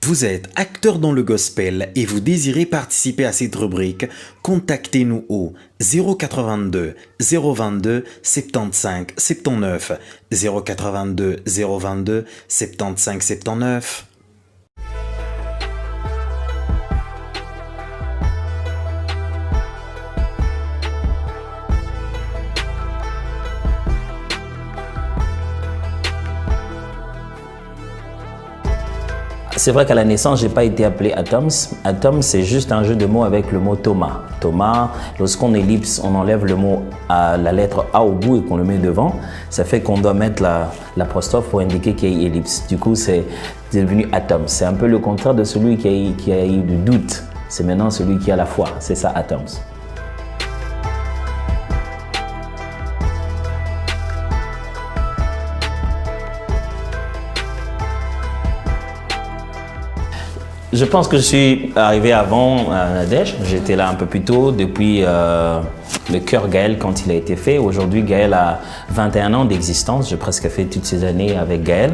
Vous êtes acteur dans le gospel et vous désirez participer à cette rubrique, contactez-nous au 082 022 75 79 082 022 75 79. C'est vrai qu'à la naissance, je n'ai pas été appelé Atoms. Atoms, c'est juste un jeu de mots avec le mot Thomas. Thomas, lorsqu'on ellipse, on enlève le mot à la lettre A au bout et qu'on le met devant. Ça fait qu'on doit mettre l'apostrophe pour indiquer qu'il y a ellipse. Du coup, c'est devenu Atoms. C'est un peu le contraire de celui qui a eu du doute. C'est maintenant celui qui a la foi. C'est ça, Atoms. Je pense que je suis arrivé avant Nadège. J'étais là un peu plus tôt, depuis le Cœur Gaël quand il a été fait. Aujourd'hui, Gaël a 21 ans d'existence. J'ai presque fait toutes ces années avec Gaël.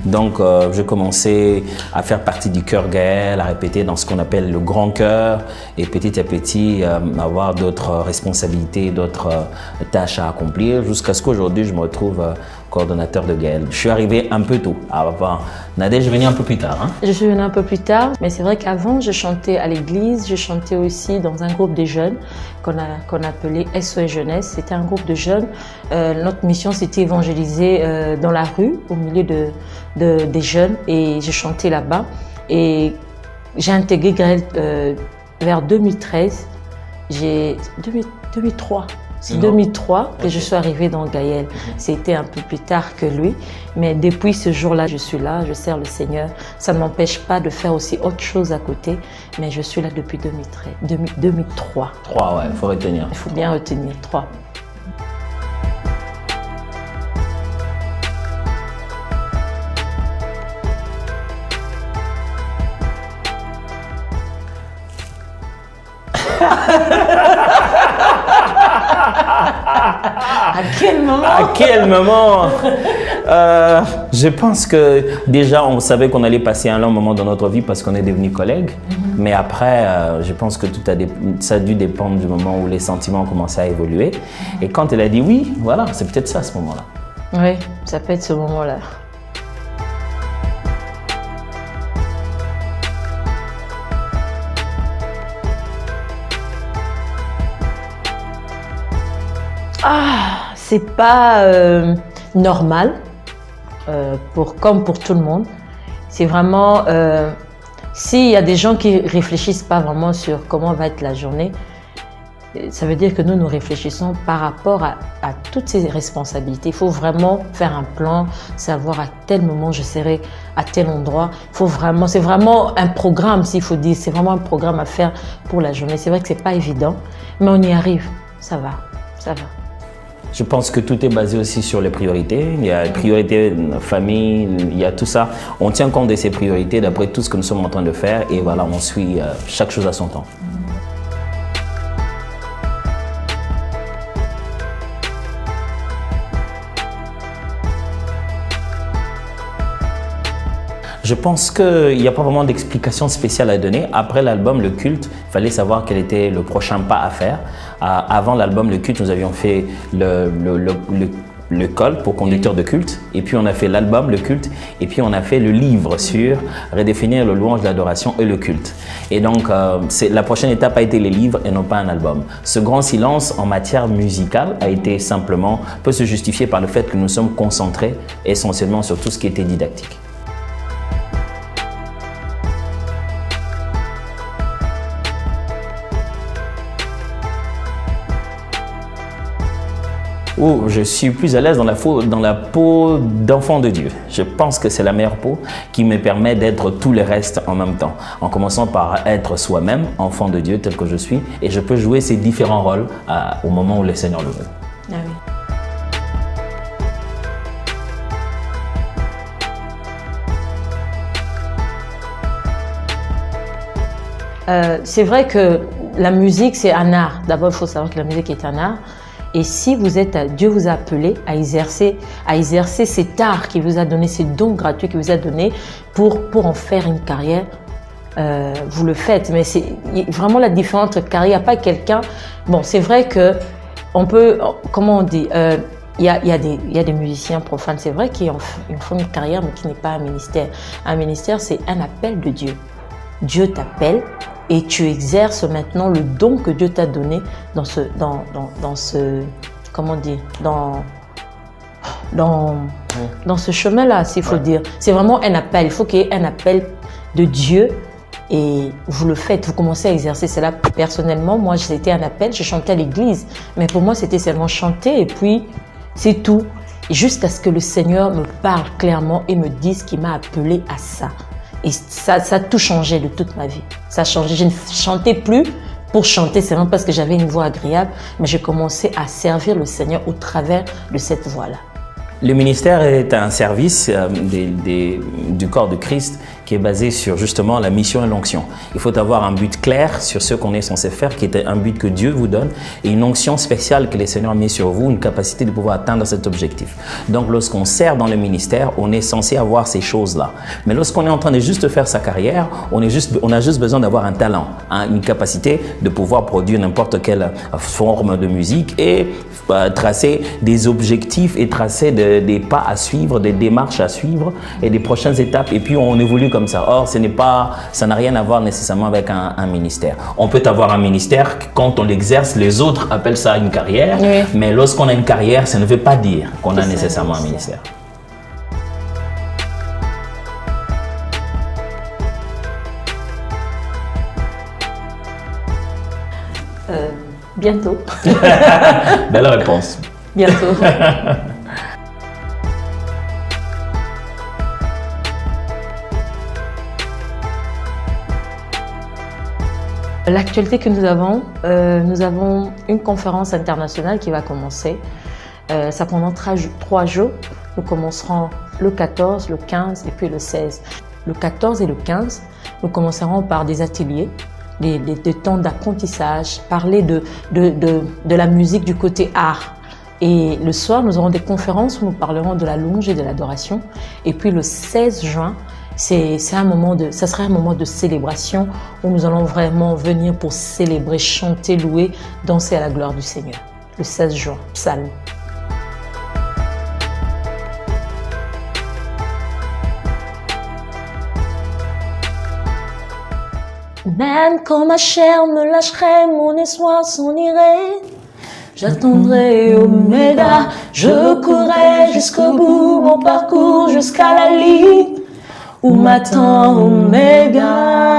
Donc, j'ai commencé à faire partie du Cœur Gaël, à répéter dans ce qu'on appelle le grand chœur et petit à petit avoir d'autres responsabilités, d'autres tâches à accomplir jusqu'à ce qu'aujourd'hui, je me retrouve coordonnateur de Gaël. Je suis arrivé un peu tôt. Nadège est venue un peu plus tard. Je suis venue un peu plus tard, mais c'est vrai qu'avant, je chantais à l'église, je chantais aussi dans un groupe de jeunes qu'on appelait SOS Jeunesse. C'était un groupe de jeunes. Notre mission, c'était évangéliser dans la rue, au milieu des jeunes, et je chantais là-bas. Et j'ai intégré Gaël vers 2013, 2003. C'est 2003 que je suis arrivée dans Gaël. C'était un peu plus tard que lui. Mais depuis ce jour-là, je suis là, je sers le Seigneur. Ça ne m'empêche pas de faire aussi autre chose à côté. Mais je suis là depuis 2003. 3, ouais, il faut retenir. Il faut bien retenir, 3. À quel moment? À quel moment? Je pense que déjà on savait qu'on allait passer un long moment dans notre vie parce qu'on est devenus collègues. Mais après, je pense que ça a dû dépendre du moment où les sentiments ont commencé à évoluer. Et quand elle a dit oui, voilà, c'est peut-être ça à ce moment-là. Oui, ça peut être ce moment-là. C'est pas normal, comme pour tout le monde. C'est vraiment, s'il y a des gens qui réfléchissent pas vraiment sur comment va être la journée, ça veut dire que nous réfléchissons par rapport à toutes ces responsabilités. Il faut vraiment faire un plan, savoir à tel moment je serai à tel endroit. C'est vraiment un programme, s'il faut dire. C'est vraiment un programme à faire pour la journée. C'est vrai que c'est pas évident, mais on y arrive. Ça va, ça va. Je pense que tout est basé aussi sur les priorités. Il y a priorité famille, il y a tout ça. On tient compte de ces priorités d'après tout ce que nous sommes en train de faire et voilà, on suit chaque chose à son temps. Je pense qu'il n'y a pas vraiment d'explication spéciale à donner. Après l'album Le Culte, il fallait savoir quel était le prochain pas à faire. Avant l'album Le Culte, nous avions fait le col pour conducteur de culte. Et puis on a fait l'album Le Culte. Et puis on a fait le livre sur redéfinir le louange, l'adoration et le culte. Et donc la prochaine étape a été les livres et non pas un album. Ce grand silence en matière musicale peut se justifier par le fait que nous sommes concentrés essentiellement sur tout ce qui était didactique. Oh, je suis plus à l'aise dans la peau d'enfant de Dieu. Je pense que c'est la meilleure peau qui me permet d'être tous les restes en même temps. En commençant par être soi-même, enfant de Dieu tel que je suis, et je peux jouer ces différents rôles au moment où le Seigneur le veut. Ah oui. C'est vrai que la musique, c'est un art. D'abord, il faut savoir que la musique est un art. Et si vous êtes, Dieu vous a appelé à exercer cet art qu'il vous a donné, ces dons gratuits qu'il vous a donné pour en faire une carrière, vous le faites. Mais c'est vraiment la différence entre carrière. Il n'y a pas quelqu'un... Bon, c'est vrai que on peut... Comment on dit il y a des musiciens profanes, c'est vrai qu'ils font une carrière, mais qui n'est pas un ministère. Un ministère, c'est un appel de Dieu. Dieu t'appelle et tu exerces maintenant le don que Dieu t'a donné dans ce comment dire, dans ce chemin-là, s'il faut dire. C'est vraiment un appel. Il faut qu'il y ait un appel de Dieu et vous le faites. Vous commencez à exercer cela. Personnellement, moi, c'était un appel. Je chantais à l'église, mais pour moi, c'était seulement chanter et puis c'est tout. Jusqu'à ce que le Seigneur me parle clairement et me dise qu'il m'a appelé à ça. Et ça a tout changé de toute ma vie. Ça a changé. Je ne chantais plus pour chanter, c'est vraiment parce que j'avais une voix agréable, mais j'ai commencé à servir le Seigneur au travers de cette voix-là. Le ministère est un service du corps de Christ qui est basé sur justement la mission et l'onction. Il faut avoir un but clair sur ce qu'on est censé faire, qui est un but que Dieu vous donne, et une onction spéciale que le Seigneur met sur vous, une capacité de pouvoir atteindre cet objectif. Donc lorsqu'on sert dans le ministère, on est censé avoir ces choses-là. Mais lorsqu'on est en train de juste faire sa carrière, on a juste besoin d'avoir un talent, une capacité de pouvoir produire n'importe quelle forme de musique et tracer des objectifs et tracer des pas à suivre, des démarches à suivre et des prochaines étapes, et puis on évolue comme ça. Or, ça n'a rien à voir nécessairement avec un ministère. On peut avoir un ministère, quand on l'exerce, les autres appellent ça une carrière, oui. Mais lorsqu'on a une carrière, ça ne veut pas dire qu'on a nécessairement un ministère. Bientôt. Belle réponse. Bientôt. L'actualité que nous avons une conférence internationale qui va commencer. Ça prendra 3 jours. Nous commencerons le 14, le 15 et puis le 16. Le 14 et le 15, nous commencerons par des ateliers, des temps d'apprentissage, parler de la musique du côté art. Et le soir, nous aurons des conférences où nous parlerons de la louange et de l'adoration. Et puis le 16 juin, ça sera un moment de célébration où nous allons vraiment venir pour célébrer, chanter, louer, danser à la gloire du Seigneur. Le 16 juin, psaume. Même quand ma chair me lâcherait, mon espoir s'en irait. J'attendrai Oméga, je courrai jusqu'au bout, mon parcours jusqu'à la ligne où m'attend Oméga.